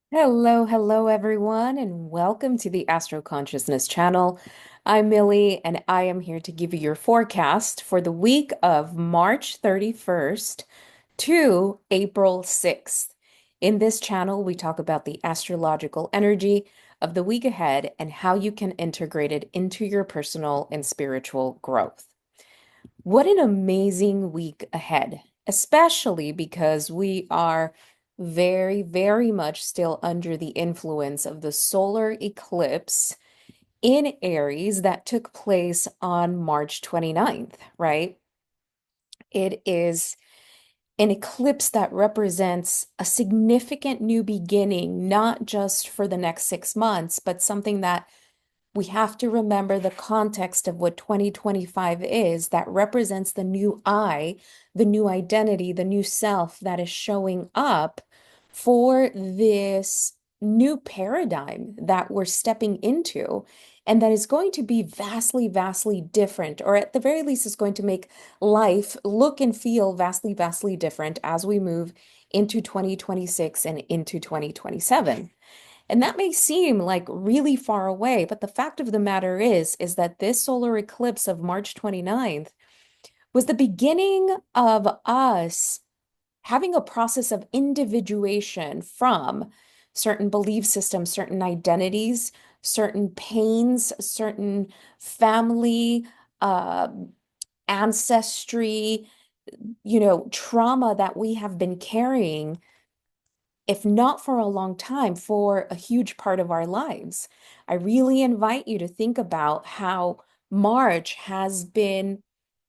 Hello, hello, everyone, and welcome to the Astro Consciousness channel. I'm Millie, and I am here to give you your forecast for the week of March 31st to April 6th. In this channel, we talk about the astrological energy of the week ahead and how you can integrate it into your personal and spiritual growth. What an amazing week ahead, especially because we are very, very much still under the influence of the solar eclipse in Aries that took place on March 29th, right? It is an eclipse that represents a significant new beginning, not just for the next 6 months, but something that we have to remember the context of what 2025 is that represents the new I, the new identity, the new self that is showing up for this new paradigm that we're stepping into. And that is going to be vastly, vastly different, or at the very least, is going to make life look and feel vastly, vastly different as we move into 2026 and into 2027. And that may seem like really far away, but the fact of the matter is that this solar eclipse of March 29th was the beginning of us having a process of individuation from certain belief systems, certain identities, certain pains, certain family, uh, ancestry, trauma that we have been carrying, if not for a long time, for a huge part of our lives. I really invite you to think about how March has been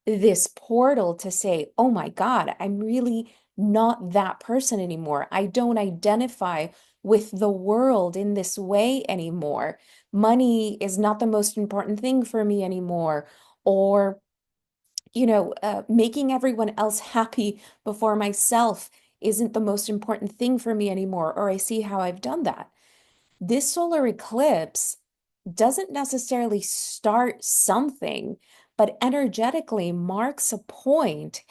this portal to say, oh my God, I'm really not that person anymore. I don't identify with the world in this way anymore. Money is not the most important thing for me anymore. Or making everyone else happy before myself isn't the most important thing for me anymore, or I see how I've done that. This solar eclipse doesn't necessarily start something, but energetically marks a point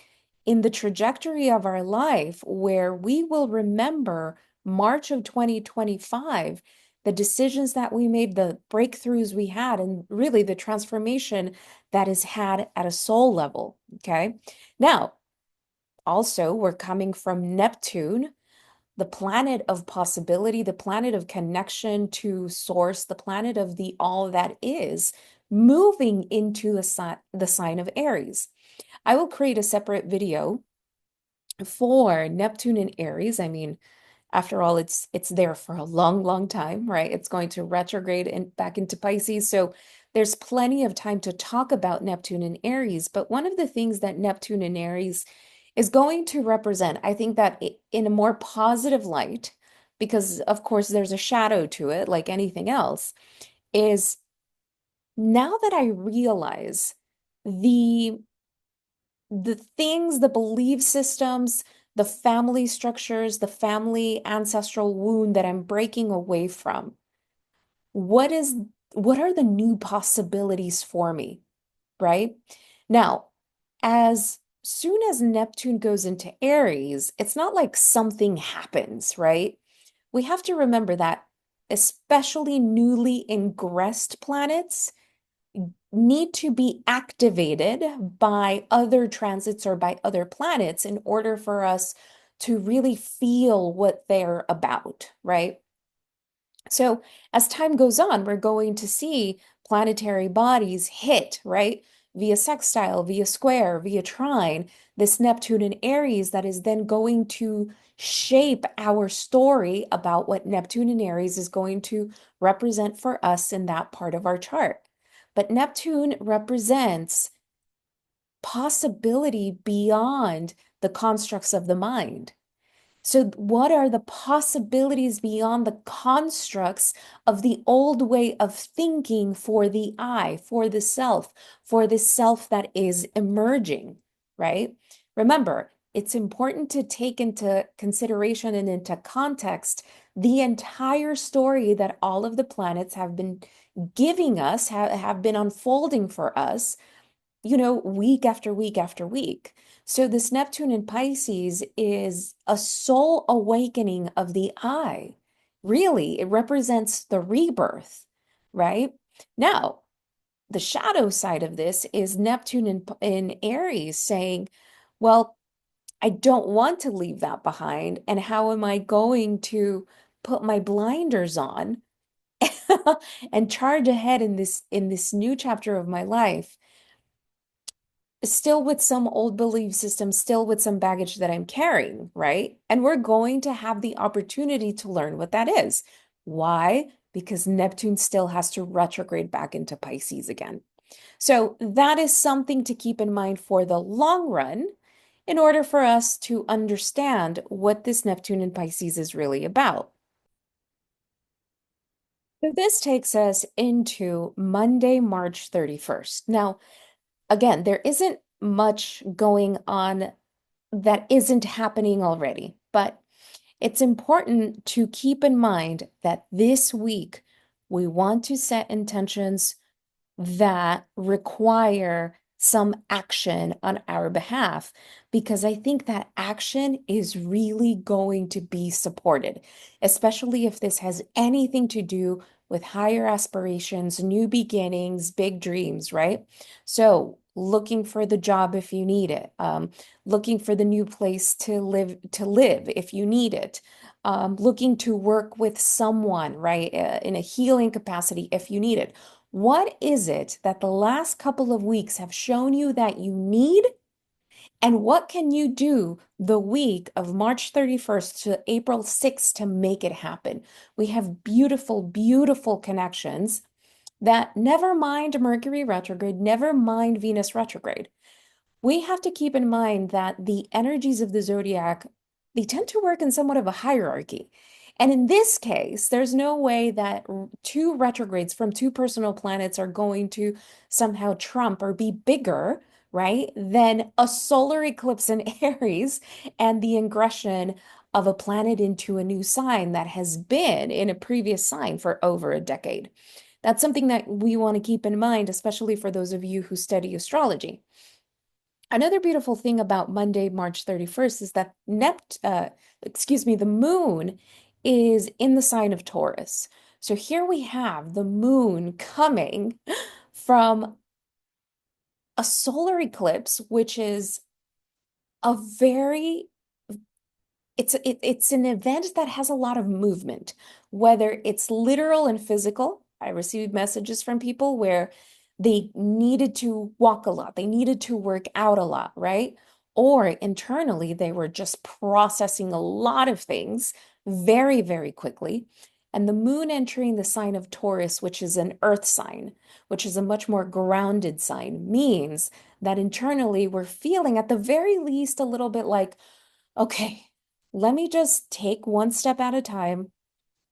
in the trajectory of our life where we will remember March of 2025, the decisions that we made, the breakthroughs we had, and really the transformation that is had at a soul level. Okay. Now, also, we're coming from Neptune, the planet of possibility, the planet of connection to source, the planet of the all that is, moving into the sign of Aries. I will create a separate video for Neptune and Aries. I mean, after all, it's there for a long, long time, right? It's going to retrograde and back into Pisces. So there's plenty of time to talk about Neptune and Aries. But one of the things that Neptune and Aries is going to represent, I think that in a more positive light, because of course there's a shadow to it, like anything else, is now that I realize the the things, the belief systems, the family structures, the family ancestral wound that I'm breaking away from. What is what are the new possibilities for me, right? Now, as soon as Neptune goes into Aries, it's not like something happens, right? We have to remember that especially newly ingressed planets need to be activated by other transits or by other planets in order for us to really feel what they're about, right? So as time goes on, we're going to see planetary bodies hit, right? Via sextile, via square, via trine, this Neptune and Aries that is then going to shape our story about what Neptune and Aries is going to represent for us in that part of our chart. But Neptune represents possibility beyond the constructs of the mind. So, what are the possibilities beyond the constructs of the old way of thinking for the I, for the self that is emerging, right? Remember, it's important to take into consideration and into context the entire story that all of the planets have been giving us, have been unfolding for us, week after week after week. So this Neptune in Pisces is a soul awakening of the I, Really, it represents the rebirth, right? Now, the shadow side of this is Neptune in Aries saying, well, I don't want to leave that behind. And how am I going to put my blinders on and charge ahead in this new chapter of my life, still with some old belief systems, still with some baggage that I'm carrying, right? And we're going to have the opportunity to learn what that is. Why? Because Neptune still has to retrograde back into Pisces again. So that is something to keep in mind for the long run in order for us to understand what this Neptune in Pisces is really about. So this takes us into Monday, March 31st. Now, again, there isn't much going on that isn't happening already, but it's important to keep in mind that this week we want to set intentions that require some action on our behalf, because I think that action is really going to be supported, especially if this has anything to do with higher aspirations, new beginnings, big dreams, right? So, looking for the job if you need it, looking for the new place to live if you need it, looking to work with someone, right, in a healing capacity if you need it. What is it that the last couple of weeks have shown you that you need? And what can you do the week of March 31st to April 6th to make it happen? We have beautiful, beautiful connections that never mind Mercury retrograde, never mind Venus retrograde. We have to keep in mind that the energies of the zodiac, they tend to work in somewhat of a hierarchy. And in this case, there's no way that two retrogrades from two personal planets are going to somehow trump or be bigger, right, than a solar eclipse in Aries and the ingression of a planet into a new sign that has been in a previous sign for over a decade. That's something that we want to keep in mind, especially for those of you who study astrology. Another beautiful thing about Monday, March 31st is that the moon is in the sign of Taurus. So here we have the moon coming from a solar eclipse, which is a very it's an event that has a lot of movement, whether it's literal and physical. I received messages from people where they needed to walk a lot, they needed to work out a lot, right? Or internally, they were just processing a lot of things very, very quickly. And the moon entering the sign of Taurus, which is an earth sign, which is a much more grounded sign, means that internally we're feeling at the very least a little bit like, okay, let me just take one step at a time.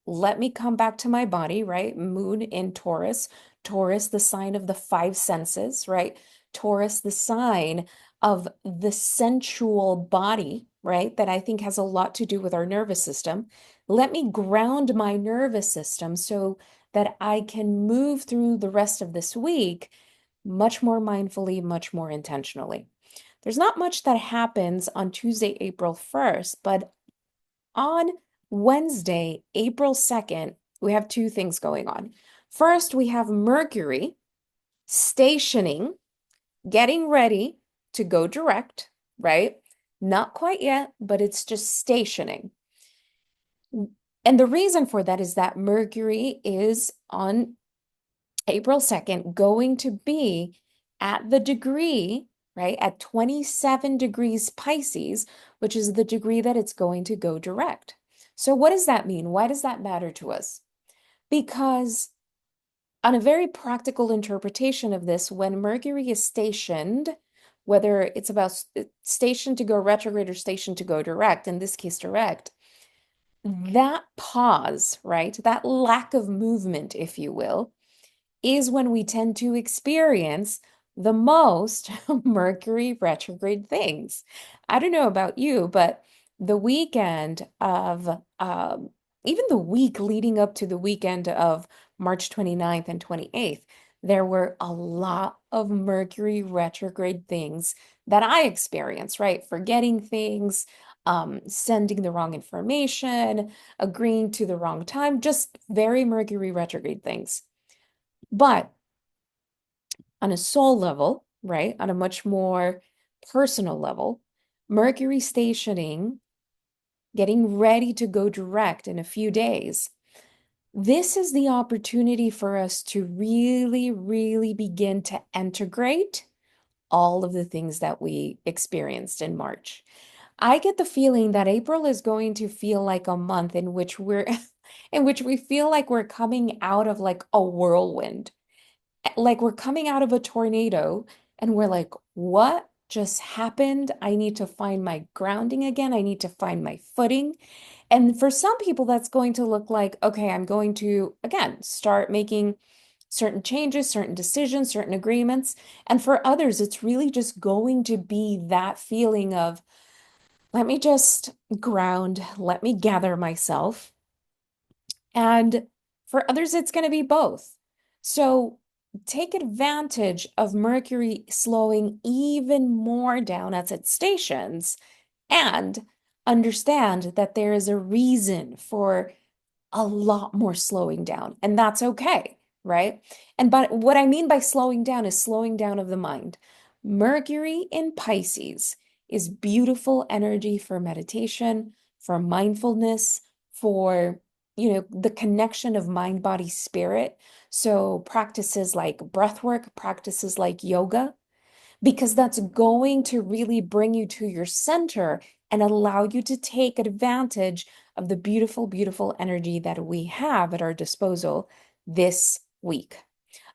Let me come back to my body, right? Moon in Taurus. Taurus, the sign of the five senses, right? Taurus, the sign of the sensual body, right? That I think has a lot to do with our nervous system. Let me ground my nervous system so that I can move through the rest of this week much more mindfully, much more intentionally. There's not much that happens on Tuesday, April 1st, but on Wednesday, April 2nd, we have two things going on. First, we have Mercury stationing, getting ready to go direct, right? Not quite yet, but it's just stationing. And the reason for that is that Mercury is on April 2nd going to be at the degree, right, at 27 degrees Pisces, which is the degree that it's going to go direct. So what does that mean? Why does that matter to us? Because on a very practical interpretation of this, when Mercury is stationed, whether it's about stationed to go retrograde or stationed to go direct, in this case direct, that pause, right, that lack of movement, if you will, is when we tend to experience the most Mercury retrograde things. I don't know about you, but the weekend of, even the week leading up to the weekend of March 29th and 28th, there were a lot of Mercury retrograde things that I experienced, right? Forgetting things, sending the wrong information, agreeing to the wrong time, just very Mercury retrograde things. But on a soul level, right, on a much more personal level, Mercury stationing, getting ready to go direct in a few days. This is the opportunity for us to really, really begin to integrate all of the things that we experienced in March. I get the feeling that April is going to feel like a month in which we're in which we feel like we're coming out of like a whirlwind. Like we're coming out of a tornado and we're like, what just happened? I need to find my grounding again. I need to find my footing. And for some people, that's going to look like, okay, I'm going to, again, start making certain changes, certain decisions, certain agreements. And for others, it's really just going to be that feeling of, let me just ground, let me gather myself. And for others, it's going to be both. So take advantage of Mercury slowing even more down as it stations and understand that there is a reason for a lot more slowing down, and that's okay, right? And but what I mean by slowing down is slowing down of the mind. Mercury in Pisces is beautiful energy for meditation, for mindfulness, for the connection of mind, body, spirit. So practices like breath work, practices like yoga, because that's going to really bring you to your center and allow you to take advantage of the beautiful, beautiful energy that we have at our disposal this week.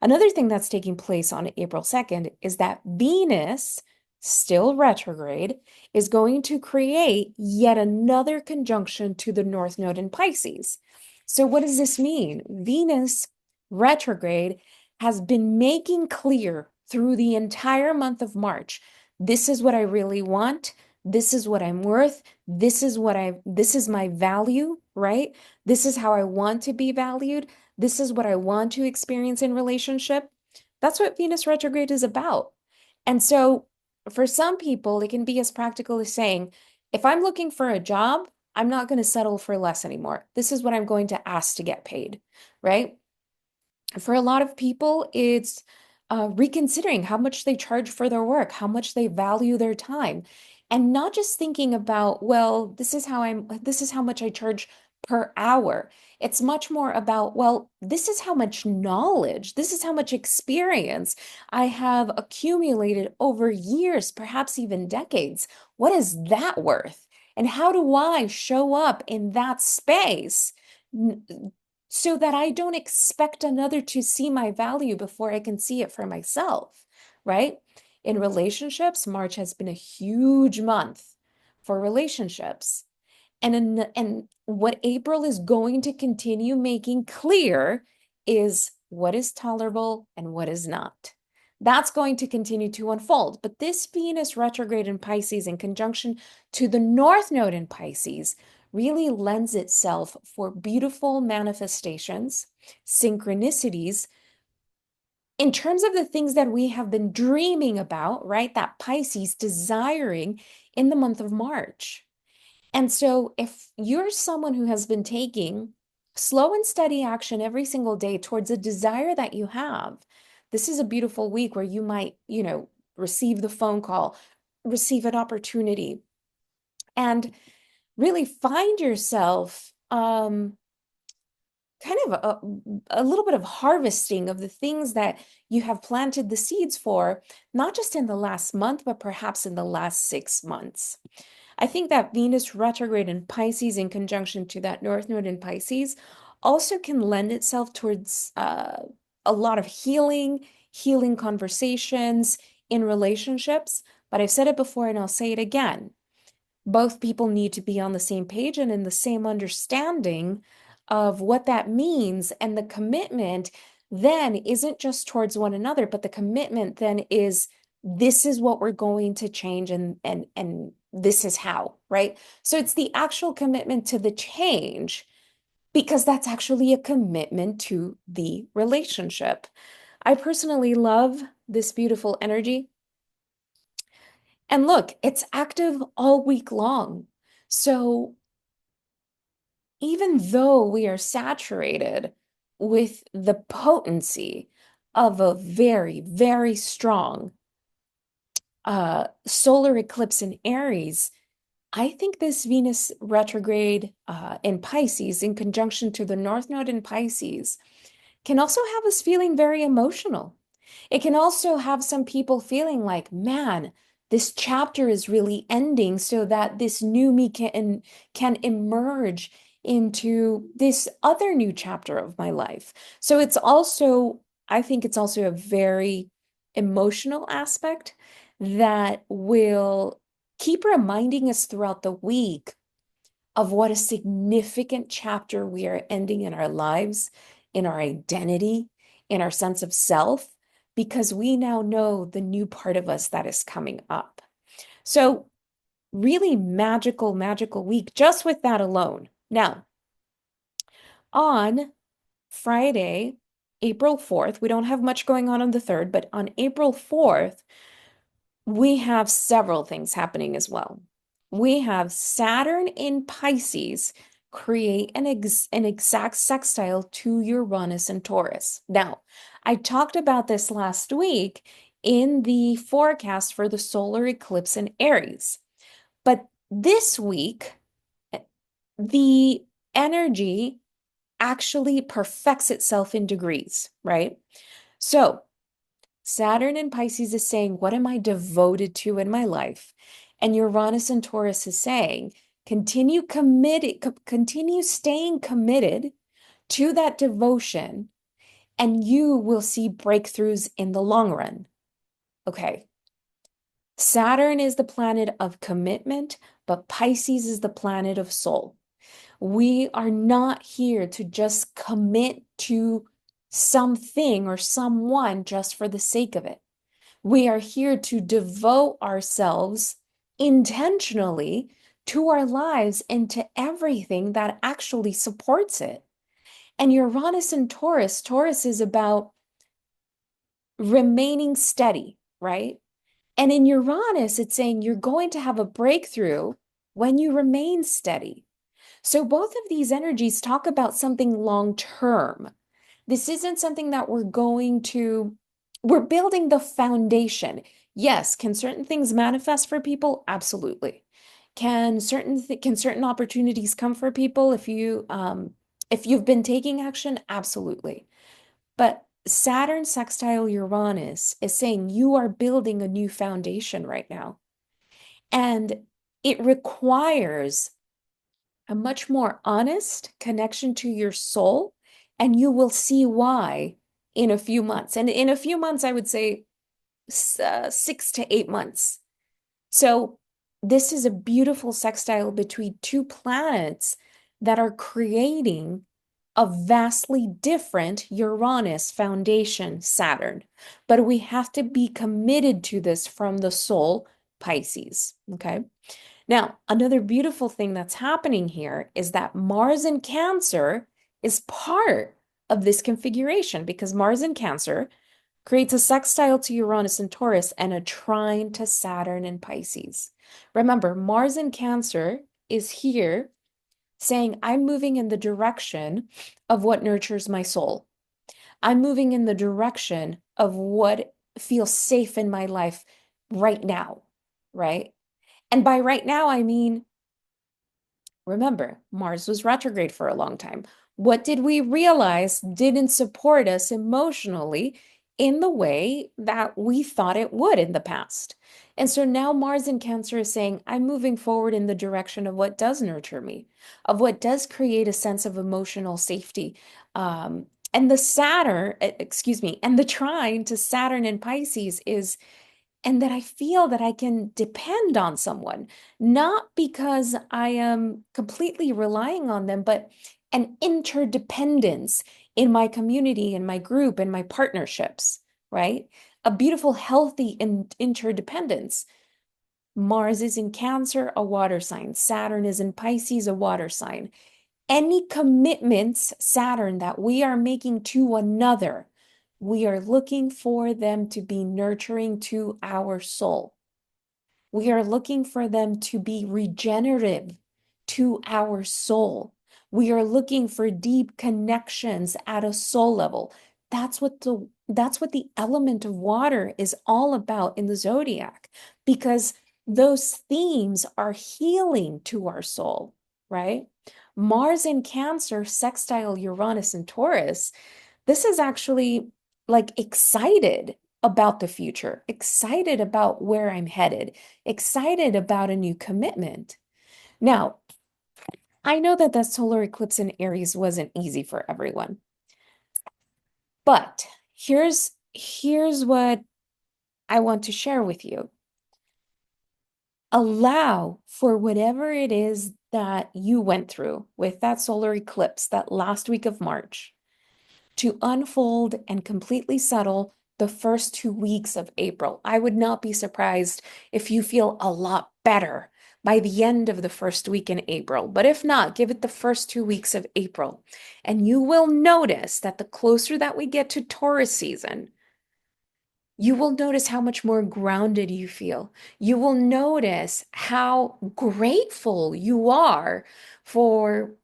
Another thing that's taking place on April 2nd is that Venus, still retrograde, is going to create yet another conjunction to the North Node in Pisces. So, what does this mean? Venus retrograde has been making clear through the entire month of March, this is what I really want. This is what I'm worth. This is my value, right? This is how I want to be valued. This is what I want to experience in relationship. That's what Venus retrograde is about. And so for some people, it can be as practical as saying, if I'm looking for a job, I'm not going to settle for less anymore. This is what I'm going to ask to get paid, right? For a lot of people, it's reconsidering how much they charge for their work, how much they value their time, and not just thinking about, well, this is how much I charge per hour. It's much more about, well, this is how much knowledge, this is how much experience I have accumulated over years, perhaps even decades. What is that worth? And how do I show up in that space? So that I don't expect another to see my value before I can see it for myself, right? In relationships, March has been a huge month for relationships. And what April is going to continue making clear is what is tolerable and what is not. That's going to continue to unfold. But this Venus retrograde in Pisces in conjunction to the North Node in Pisces really lends itself for beautiful manifestations, synchronicities, in terms of the things that we have been dreaming about, right? That Pisces desiring in the month of March. And so if you're someone who has been taking slow and steady action every single day towards a desire that you have, this is a beautiful week where you might, receive the phone call, receive an opportunity, and really find yourself kind of a little bit of harvesting of the things that you have planted the seeds for, not just in the last month, but perhaps in the last 6 months. I think that Venus retrograde in Pisces in conjunction to that North Node in Pisces also can lend itself towards a lot of healing conversations in relationships. But I've said it before and I'll say it again. Both people need to be on the same page and in the same understanding of what that means. And the commitment then isn't just towards one another, but the commitment then is, this is what we're going to change, and this is how, right? So it's the actual commitment to the change, because that's actually a commitment to the relationship. I personally love this beautiful energy. And look, it's active all week long. So even though we are saturated with the potency of a very, very strong solar eclipse in Aries, I think this Venus retrograde in Pisces, in conjunction to the North Node in Pisces, can also have us feeling very emotional. It can also have some people feeling like, man, this chapter is really ending so that this new me can emerge into this other new chapter of my life. So it's also, I think it's also a very emotional aspect that will keep reminding us throughout the week of what a significant chapter we are ending in our lives, in our identity, in our sense of self, because we now know the new part of us that is coming up. So, really magical, magical week just with that alone. Now, on Friday, April 4th, we don't have much going on the 3rd, but on April 4th, we have several things happening as well. We have Saturn in Pisces create an exact sextile to Uranus and Taurus. Now, I talked about this last week in the forecast for the solar eclipse in Aries. But this week, the energy actually perfects itself in degrees, right? So, Saturn in Pisces is saying, what am I devoted to in my life? And Uranus and Taurus is saying, continue committed, continue staying committed to that devotion, and you will see breakthroughs in the long run. Okay. Saturn is the planet of commitment, but Pisces is the planet of soul. We are not here to just commit to something or someone just for the sake of it. We are here to devote ourselves intentionally to our lives and to everything that actually supports it. And Uranus and Taurus, Taurus is about remaining steady, right? And in Uranus, it's saying you're going to have a breakthrough when you remain steady. So both of these energies talk about something long term. This isn't something that we're building the foundation. Yes, can certain things manifest for people? Absolutely. Can certain opportunities come for people if you've been taking action? Absolutely. But Saturn sextile Uranus is saying you are building a new foundation right now. And it requires a much more honest connection to your soul, and you will see why in a few months. And in a few months, I would say 6 to 8 months. So this is a beautiful sextile between two planets that are creating a vastly different Uranus foundation, Saturn. But we have to be committed to this from the soul, Pisces. Okay. Now, another beautiful thing that's happening here is that Mars in Cancer is part of this configuration because Mars in Cancer creates a sextile to Uranus and Taurus and a trine to Saturn and Pisces. Remember, Mars in Cancer is here saying, I'm moving in the direction of what nurtures my soul. I'm moving in the direction of what feels safe in my life right now, right? And by right now, I mean, remember, Mars was retrograde for a long time. What did we realize didn't support us emotionally in the way that we thought it would in the past? And so now Mars in Cancer is saying, I'm moving forward in the direction of what does nurture me, of what does create a sense of emotional safety. And the Saturn, excuse me, and the trine to Saturn and Pisces is and that I feel that I can depend on someone, not because I am completely relying on them, but an interdependence in my community, in my group, in my partnerships, right? A beautiful, healthy interdependence. Mars is in Cancer, a water sign. Saturn is in Pisces, a water sign. Any commitments, Saturn, that we are making to another, we are looking for them to be nurturing to our soul. We are looking for them to be regenerative to our soul. We are looking for deep connections at a soul level. That's what the element of water is all about in the zodiac, because those themes are healing to our soul, right? Mars in Cancer, sextile Uranus and Taurus. This is actually like excited about the future, excited about where I'm headed, excited about a new commitment. Now, I know that the solar eclipse in Aries wasn't easy for everyone, but here's what I want to share with you. Allow for whatever it is that you went through with that solar eclipse that last week of March to unfold and completely settle the first 2 weeks of April. I would not be surprised if you feel a lot better by the end of the first week in April. But if not, give it the first 2 weeks of April. And you will notice that the closer that we get to Taurus season, you will notice how much more grounded you feel. You will notice how grateful you are for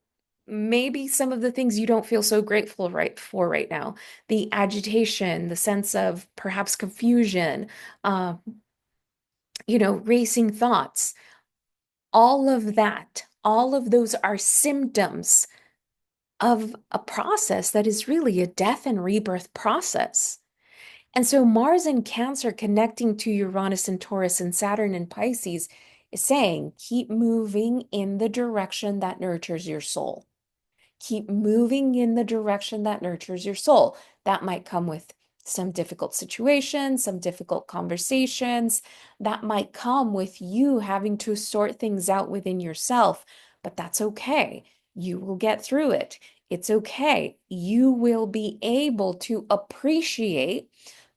maybe some of the things you don't feel so grateful right now. The agitation, the sense of perhaps confusion, uh, racing thoughts, all of that, all of those are symptoms of a process that is really a death and rebirth process. And so Mars in Cancer connecting to Uranus and Taurus and Saturn in Pisces is saying, keep moving in the direction that nurtures your soul. Keep moving in the direction that nurtures your soul. That might come with some difficult situations, some difficult conversations. That might come with you having to sort things out within yourself, but that's okay. You will get through it. It's okay. You will be able to appreciate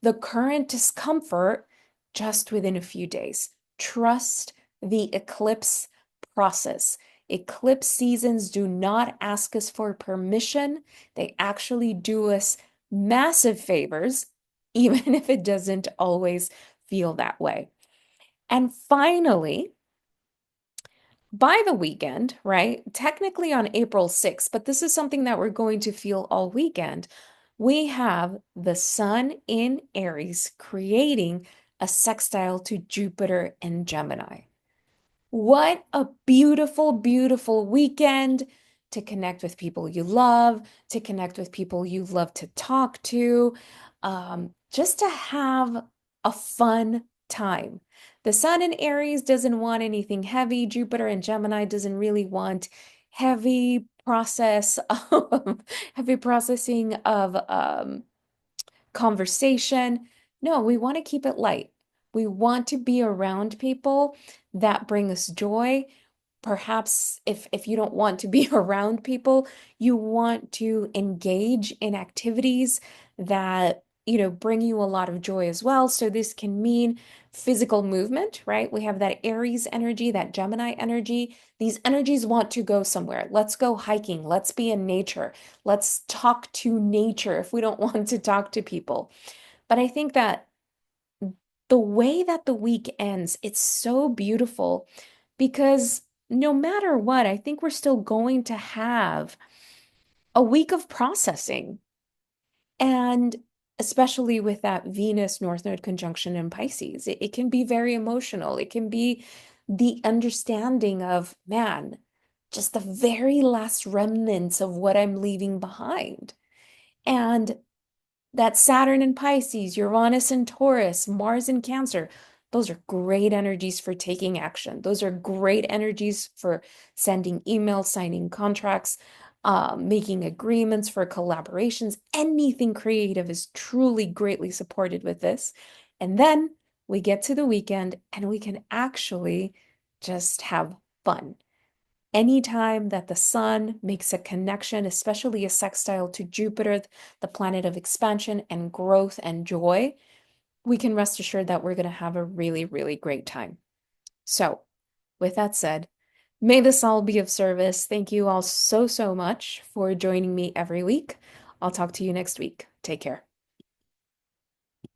the current discomfort just within a few days. Trust the eclipse process. Eclipse seasons do not ask us for permission. They actually do us massive favors, even if it doesn't always feel that way. And finally, by the weekend, right? Technically on April 6th, but this is something that we're going to feel all weekend. We have the sun in Aries creating a sextile to Jupiter and Gemini. What a beautiful, beautiful weekend to connect with people you love, to connect with people you love to talk to, just to have a fun time. The sun in Aries doesn't want anything heavy. Jupiter and Gemini doesn't really want heavy process of heavy processing of conversation. No, we want to keep it light. We want to be around people that bring us joy. Perhaps if you don't want to be around people, you want to engage in activities that, bring you a lot of joy as well. So this can mean physical movement, right? We have that Aries energy, that Gemini energy. These energies want to go somewhere. Let's go hiking. Let's be in nature. Let's talk to nature if we don't want to talk to people. But I think that the way that the week ends, it's so beautiful because no matter what, I think we're still going to have a week of processing. And especially with that Venus North Node conjunction in Pisces, it can be very emotional. It can be the understanding of, man, just the very last remnants of what I'm leaving behind. And that Saturn in Pisces, Uranus in Taurus, Mars in Cancer, those are great energies for taking action. Those are great energies for sending emails, signing contracts, making agreements for collaborations. Anything creative is truly greatly supported with this. And then we get to the weekend and we can actually just have fun. Anytime that the sun makes a connection, especially a sextile to Jupiter, the planet of expansion and growth and joy, we can rest assured that we're going to have a really, really great time. So, with that said, may this all be of service. Thank you all so, so much for joining me every week. I'll talk to you next week. Take care.